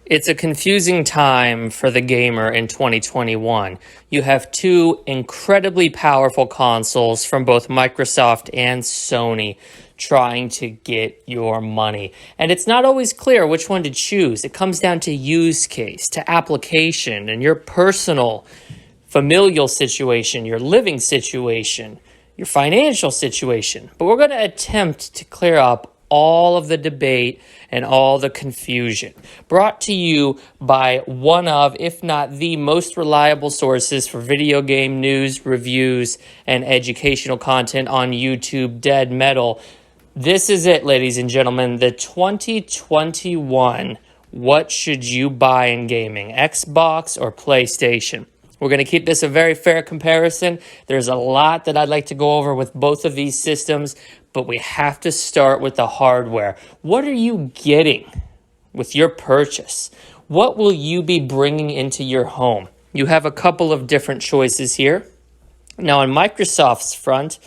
It's a confusing time for the gamer in 2021. You have two incredibly powerful consoles from both Microsoft and Sony trying to get your money. And it's not always clear which one to choose. It comes down to use case, to application, and your personal familial situation, your living situation, your financial situation. But we're going to attempt to clear up all of the debate and all the confusion. Brought to you by one of, if not the most reliable sources for video game news, reviews, and educational content on YouTube, Dead Metal. This is it, ladies and gentlemen, the 2021 What Should You Buy in Gaming, Xbox or PlayStation? We're going to keep this a very fair comparison. There's a lot that I'd like to go over with both of these systems, but we have to start with the hardware. What are you getting with your purchase? What will you be bringing into your home? You have a couple of different choices here. Now, on Microsoft's front,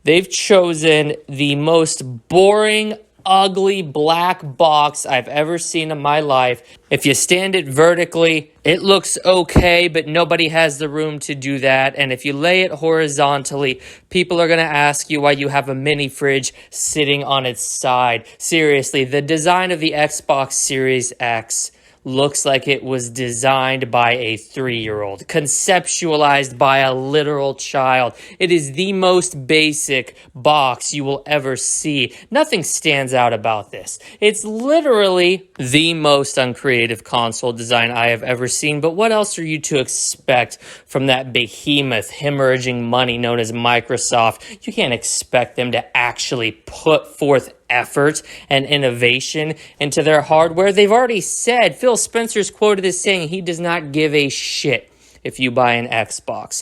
they've chosen the most boring, ugly black box I've ever seen in my life. If you stand it vertically, it looks okay, but nobody has the room to do that. And if you lay it horizontally, people are going to ask you why you have a mini fridge sitting on its side. Seriously, the design of the Xbox Series X looks like it was designed by a 3-year-old, conceptualized by a literal child. It is the most basic box you will ever see. Nothing stands out about this. It's literally the most uncreative console design I have ever seen, but what else are you to expect from that behemoth hemorrhaging money known as Microsoft? You can't expect them to actually put forth effort and innovation into their hardware. They've already said, Phil Spencer's quoted as saying he does not give a shit if you buy an Xbox.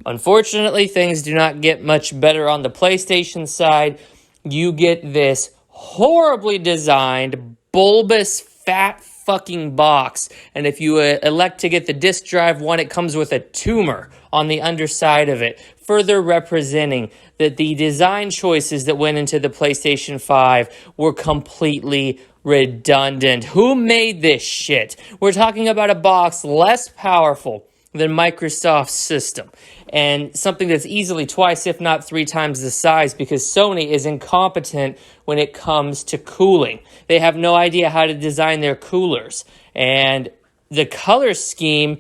Unfortunately, things do not get much better on the PlayStation side. You get this horribly designed, bulbous, fat fucking box. And if you elect to get the disk drive one, it comes with a tumor on the underside of it, further representing that the design choices that went into the PlayStation 5 were completely redundant. Who made this shit? We're talking about a box less powerful than Microsoft's system, and something that's easily twice, if not 3 times the size, because Sony is incompetent when it comes to cooling. They have no idea how to design their coolers, and the color scheme,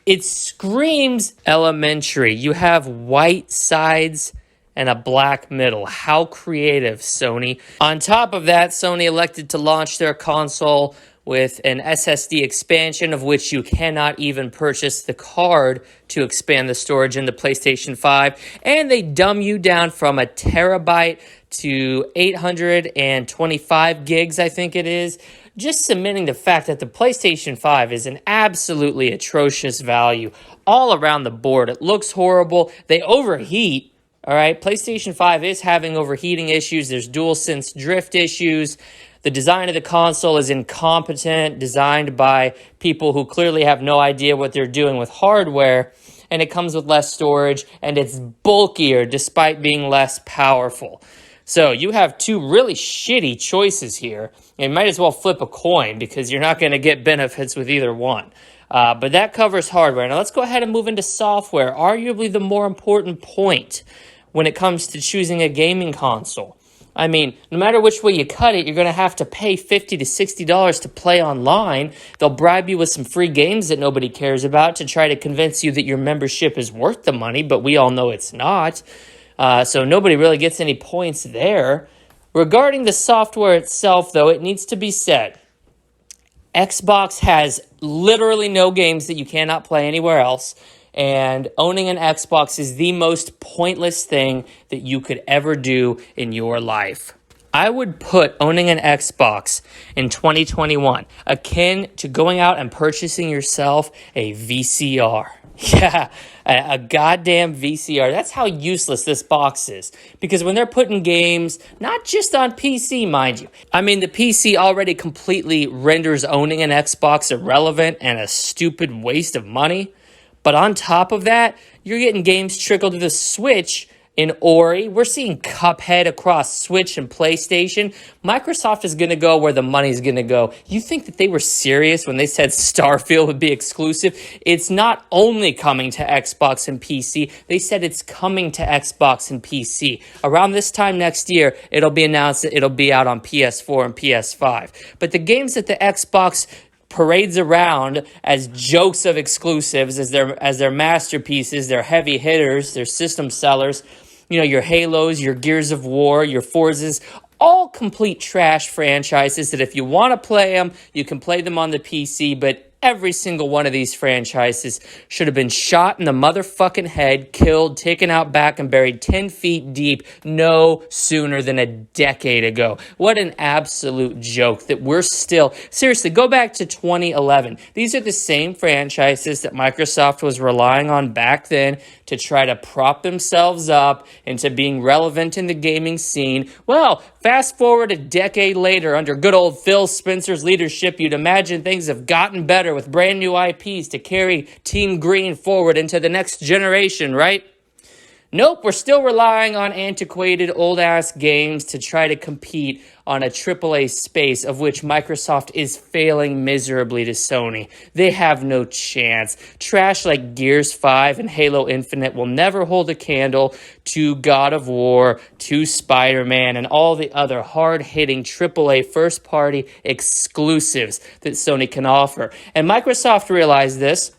it screams elementary. You have white sides and a black middle. How creative, Sony. On top of that, Sony elected to launch their console with an SSD expansion, of which you cannot even purchase the card to expand the storage in the PlayStation 5. And they dumb you down from a terabyte to 825 gigs, I think it is. Just cementing the fact that the PlayStation 5 is an absolutely atrocious value all around the board. It looks horrible. They overheat. All right, PlayStation 5 is having overheating issues. There's DualSense drift issues. The design of the console is incompetent, designed by people who clearly have no idea what they're doing with hardware, and it comes with less storage, and it's bulkier despite being less powerful. So you have two really shitty choices here. You might as well flip a coin because you're not going to get benefits with either one. But that covers hardware. Now let's go ahead and move into software, arguably the more important point when it comes to choosing a gaming console. I mean, no matter which way you cut it, you're going to have to pay $50 to $60 to play online. They'll bribe you with some free games that nobody cares about to try to convince you that your membership is worth the money, but we all know it's not. So nobody really gets any points there. Regarding the software itself, though, it needs to be said, Xbox has literally no games that you cannot play anywhere else. And owning an Xbox is the most pointless thing that you could ever do in your life. I would put owning an Xbox in 2021 akin to going out and purchasing yourself a VCR. Yeah, a goddamn VCR. That's how useless this box is. Because when they're putting games, not just on PC, mind you. I mean, the PC already completely renders owning an Xbox irrelevant and a stupid waste of money. But on top of that, you're getting games trickled to the Switch in Ori. We're seeing Cuphead across Switch and PlayStation. Microsoft is going to go where the money's going to go. You think that they were serious when they said Starfield would be exclusive? It's not only coming to Xbox and PC. They said it's coming to Xbox and PC. Around this time next year, it'll be announced that it'll be out on PS4 and PS5. But the games that the Xbox parades around as jokes of exclusives, as their masterpieces, their heavy hitters, their system sellers, your Halos, your Gears of War, your Forzas, all complete trash franchises that if you want to play them, you can play them on the PC, but every single one of these franchises should have been shot in the motherfucking head, killed, taken out back, and buried 10 feet deep no sooner than a decade ago. What an absolute joke that we're still... Seriously, go back to 2011. These are the same franchises that Microsoft was relying on back then to try to prop themselves up into being relevant in the gaming scene. Well, fast forward a decade later, under good old Phil Spencer's leadership, you'd imagine things have gotten better with brand new IPs to carry Team Green forward into the next generation, right? Nope, we're still relying on antiquated old-ass games to try to compete on a AAA space of which Microsoft is failing miserably to Sony. They have no chance. Trash like Gears 5 and Halo Infinite will never hold a candle to God of War, to Spider-Man, and all the other hard-hitting AAA first-party exclusives that Sony can offer. And Microsoft realized this.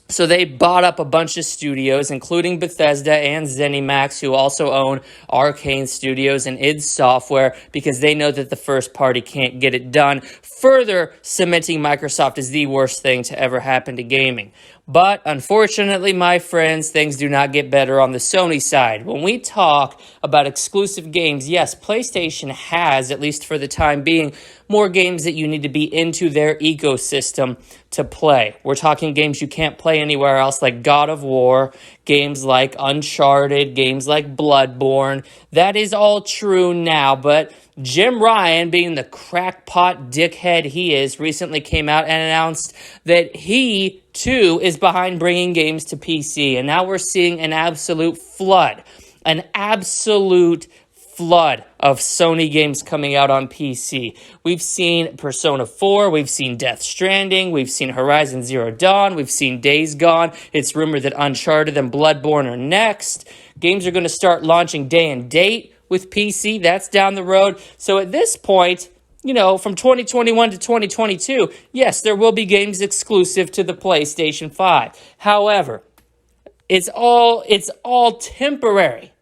So they bought up a bunch of studios, including Bethesda and ZeniMax, who also own Arcane Studios and id Software, because they know that the first party can't get it done, further cementing Microsoft as the worst thing to ever happen to gaming. But unfortunately, my friends, things do not get better on the Sony side. When we talk about exclusive games, yes, PlayStation has, at least for the time being, more games that you need to be into their ecosystem to play. We're talking games you can't play anywhere else, like God of War, games like Uncharted, games like Bloodborne. That is all true now, but Jim Ryan, being the crackpot dickhead he is, recently came out and announced that he, too, is behind bringing games to PC. And now we're seeing an absolute flood of Sony games coming out on PC. We've seen Persona 4, we've seen Death Stranding, we've seen Horizon Zero Dawn, we've seen Days Gone. It's rumored that Uncharted and Bloodborne are next. Games are going to start launching day and date with PC. That's down the road. So at this point, from 2021 to 2022, yes, there will be games exclusive to the PlayStation 5. However, it's all temporary.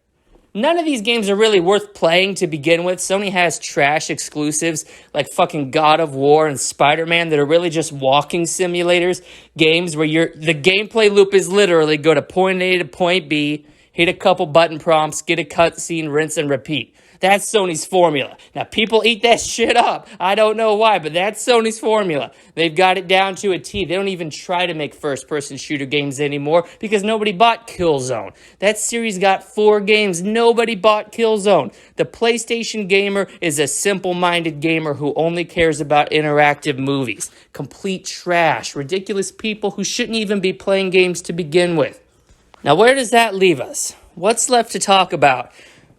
None of these games are really worth playing to begin with. Sony has trash exclusives like fucking God of War and Spider-Man that are really just walking simulators. Games where the gameplay loop is literally go to point A to point B, hit a couple button prompts, get a cutscene, rinse and repeat. That's Sony's formula. Now, people eat that shit up. I don't know why, but that's Sony's formula. They've got it down to a T. They don't even try to make first-person shooter games anymore because nobody bought Killzone. That series got 4 games. Nobody bought Killzone. The PlayStation gamer is a simple-minded gamer who only cares about interactive movies. Complete trash. Ridiculous people who shouldn't even be playing games to begin with. Now, where does that leave us? What's left to talk about?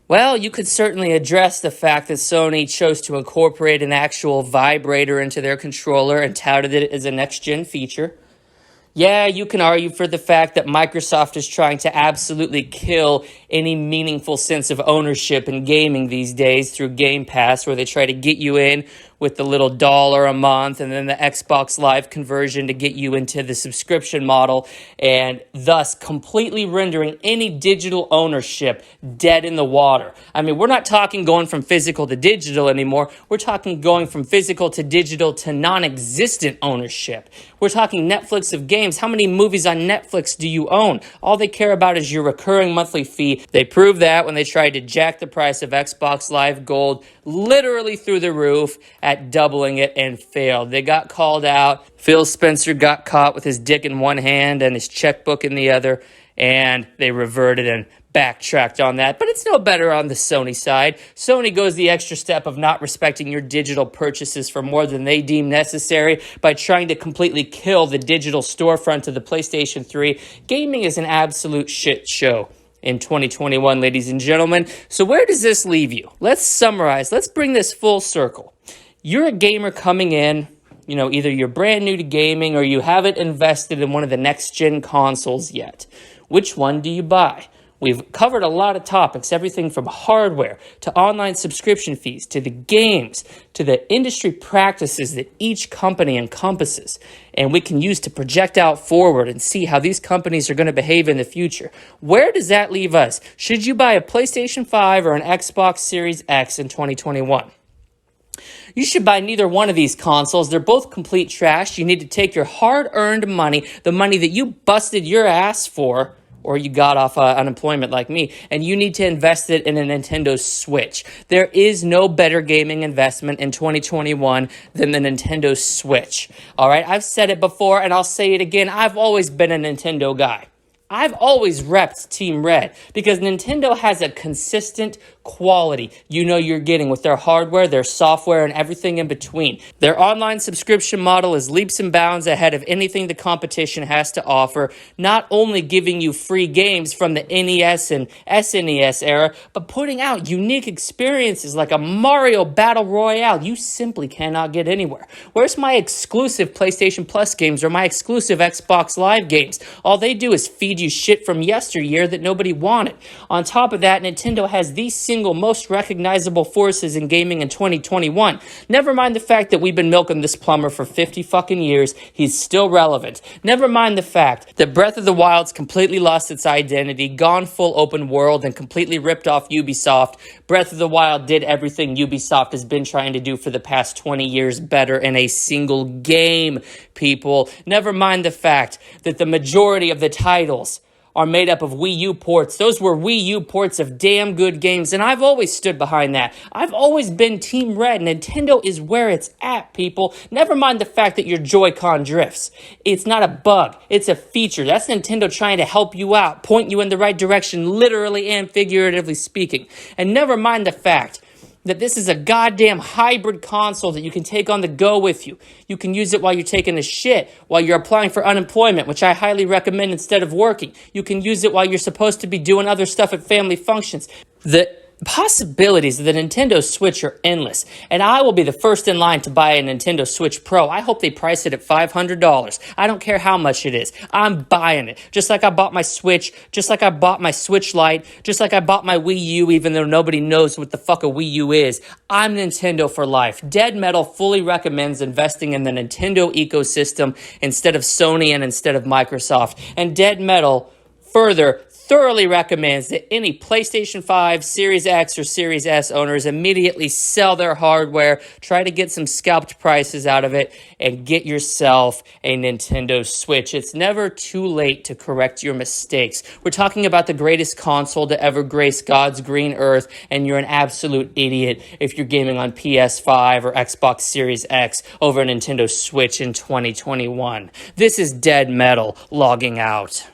Well, you could certainly address the fact that Sony chose to incorporate an actual vibrator into their controller and touted it as a next-gen feature. Yeah, you can argue for the fact that Microsoft is trying to absolutely kill any meaningful sense of ownership in gaming these days through Game Pass, where they try to get you in with the little $1 a month and then the Xbox Live conversion to get you into the subscription model, and thus completely rendering any digital ownership dead in the water. I mean, we're not talking going from physical to digital anymore. We're talking going from physical to digital to non-existent ownership. We're talking Netflix of games. How many movies on Netflix do you own? All they care about is your recurring monthly fee. They proved that when they tried to jack the price of Xbox Live Gold literally through the roof at doubling it and failed. They got called out. Phil Spencer got caught with his dick in one hand and his checkbook in the other, and they reverted and backtracked on that. But it's no better on the Sony side. Sony goes the extra step of not respecting your digital purchases for more than they deem necessary by trying to completely kill the digital storefront of the PlayStation 3. Gaming is an absolute shit show. in 2021, ladies and gentlemen. So where does this leave you? Let's summarize. Let's bring this full circle. You're a gamer coming in, either you're brand new to gaming or you haven't invested in one of the next-gen consoles yet. Which one do you buy? We've covered a lot of topics, everything from hardware to online subscription fees to the games to the industry practices that each company encompasses. And we can use to project out forward and see how these companies are going to behave in the future. Where does that leave us? Should you buy a PlayStation 5 or an Xbox Series X in 2021? You should buy neither one of these consoles. They're both complete trash. You need to take your hard-earned money, the money that you busted your ass for, or you got off unemployment like me, and you need to invest it in a Nintendo Switch. There is no better gaming investment in 2021 than the Nintendo Switch. All right, I've said it before, and I'll say it again. I've always been a Nintendo guy. I've always repped Team Red because Nintendo has a consistent quality you're getting with their hardware, their software, and everything in between. Their online subscription model is leaps and bounds ahead of anything the competition has to offer, not only giving you free games from the NES and SNES era, but putting out unique experiences like a Mario Battle Royale you simply cannot get anywhere. Where's my exclusive PlayStation Plus games or my exclusive Xbox Live games? All they do is feed you shit from yesteryear that nobody wanted. On top of that, Nintendo has the single most recognizable forces in gaming in 2021. Never mind the fact that we've been milking this plumber for 50 fucking years. He's still relevant. Never mind the fact that Breath of the Wild's completely lost its identity, gone full open world, and completely ripped off Ubisoft. Breath of the Wild did everything Ubisoft has been trying to do for the past 20 years better in a single game, people. Never mind the fact that the majority of the titles are made up of Wii U ports. Those were Wii U ports of damn good games, and I've always stood behind that. I've always been Team Red. Nintendo is where it's at, people. Never mind the fact that your Joy-Con drifts. It's not a bug. It's a feature. That's Nintendo trying to help you out, point you in the right direction, literally and figuratively speaking. And never mind the fact that this is a goddamn hybrid console that you can take on the go with you. You can use it while you're taking a shit, while you're applying for unemployment, which I highly recommend instead of working. You can use it while you're supposed to be doing other stuff at family functions. The possibilities of the Nintendo Switch are endless, and I will be the first in line to buy a Nintendo Switch Pro. I hope they price it at $500. I don't care how much it is. I'm buying it. Just like I bought my Switch, just like I bought my Switch Lite, just like I bought my Wii U, even though nobody knows what the fuck a Wii U is. I'm Nintendo for life. Dead Metal fully recommends investing in the Nintendo ecosystem instead of Sony and instead of Microsoft. And Dead Metal further thoroughly recommends that any PlayStation 5, Series X, or Series S owners immediately sell their hardware, try to get some scalped prices out of it, and get yourself a Nintendo Switch. It's never too late to correct your mistakes. We're talking about the greatest console to ever grace God's green earth, and you're an absolute idiot if you're gaming on PS5 or Xbox Series X over a Nintendo Switch in 2021. This is Dead Metal logging out.